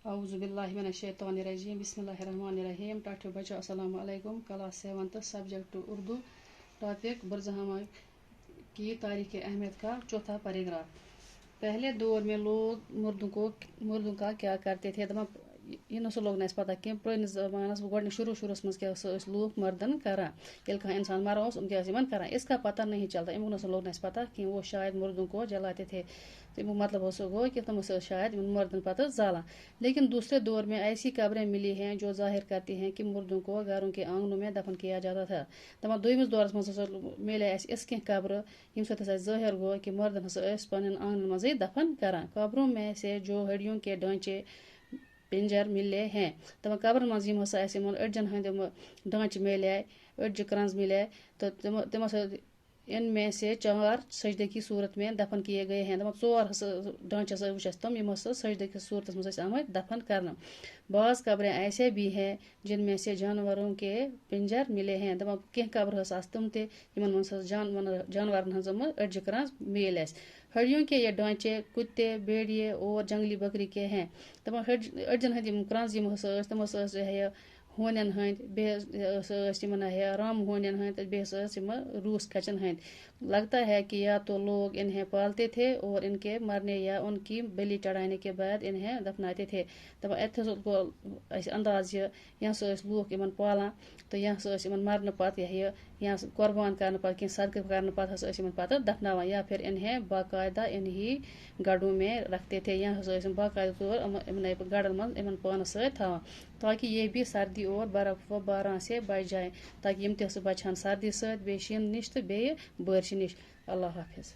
اعوذ باللہ من الشیطان الرجیم بسم اللہ الرحمن الرحیم ٹاٹھے بچو السلام علیکم کلاس 7 سبجیکٹ اردو ٹاپک برزہما کی تاریخ اہمیت کا چوتھا پیراگراف پہلے دور میں لوگ مردوں کا کیا کرتے تھے یہ نسا لوگ نہ پتہ کہ پرٲنِس زمانس گۄڈنِک شروعس منٛز کیٛاہ ٲسۍ لوٗکھ مردن کران ییٚلہِ کانٛہہ انسان مران اوس کیٛاہ ٲسۍ یِمن کران اس کا پتہ نہیں چلتا امیُک نسا لوگ نہ پتہ کینٛہہ وہ شاید مردوں کو جلاتے تھے امیُک مطلب گوٚو کہ تم ٲسۍ شاید مردن پتہٕ زالان لیکن دوسرے دور میں ایسی خبریں ملی ہیں جو ظاہر کرتی ہیں کہ مردوں کو گھروں کے آنگنوں میں دفن کیا جاتا تھا دپان دویمِس دورس منٛز ہسا ملے اسہِ یِژھ کینٛہہ خبرٕ ییٚمہِ سۭتۍ ہسا ظٲہر گوٚو کہ مردن ہسا ٲسۍ پنٕنٮ۪ن آنگنن منٛزٕے دفن کران خبروں میں سے جو ہڈیوں کے ڈھانچے پنجر ملے ہیں دپان قبرن منٛز یِم ہسا اسہِ یِمن أڈجن ہٕنٛدۍ ڈھانچہٕ ملے أڈجہِ کرنٛز ملے تہٕ تِم ہسا ان میں سے 4 سجدے کی صورت میں دفن کیے گئے ہیں دپان 4 ہسا ڈھانچہٕ ہسا وٕچھ اسہِ تِم یِم ہسا سجدے کی صورتس منٛز ٲسۍ آمٕتۍ دفن کرنہٕ بعض قبریں ایسے بھی ہیں جن میں سے جانوروں کے پنجر ملے ہیں دپان کینٛہہ قبرٕ ہسا آسہٕ تِم تہِ یِمن منٛز ہسا جانورن ہٕنٛز أڈجہِ کرنٛز میلۍ اسہِ ہڈیوں کے یہ ڈھانچے کتے بھیڑیے اور جنگلی بکری کے ہیں دپان أڈجن ہٕنٛدۍ یِم کرنٛز یِم ہسا ٲسۍ تِم ہسا ٲسۍ یہِ ہونٮ۪ن ہٕنٛدۍ بیٚیہِ ہسا ٲسۍ یِمن رام ہونٮ۪ن ہٕنٛدۍ تہٕ بیٚیہِ ہسا ٲسۍ یِم روٗس کھچن ہٕنٛدۍ لگتا ہے کہ یا تو لوگ انہیں پالتے تھے اور ان کے مرنے یا ان کی بلی چڑھانے کے بعد انہیں دفناتے تھے دپان اتھ ہسا گوٚو اسہِ انداز یہ ہسا ٲسۍ لوٗکھ یِمن پالان تہٕ یہ ہسا ٲسۍ یِمن مرنہٕ پتہٕ یا قۄربان کرنہٕ پتہٕ کینٛہہ صدقہٕ کرنہٕ پتہٕ ہسا ٲسۍ یِمن پتہٕ دفناوان یا پھر انہیں باقاعدہ انہی گڑھوں میں رکھتے تھے یا ہسا ٲسۍ یِم باقاعدہ طور یِمنٕے گڑھن منٛز یِمن پانس سۭتۍ تھاوان تاکہ یہ بھی سردی اور برف و باران سے بچ جائیں تاکہ یِم تہِ ہسا بچہن سردی سۭتۍ بیٚیہِ شیٖنہٕ نِش تہٕ بیٚیہِ بٲرشہِ نِش اللہ حافظ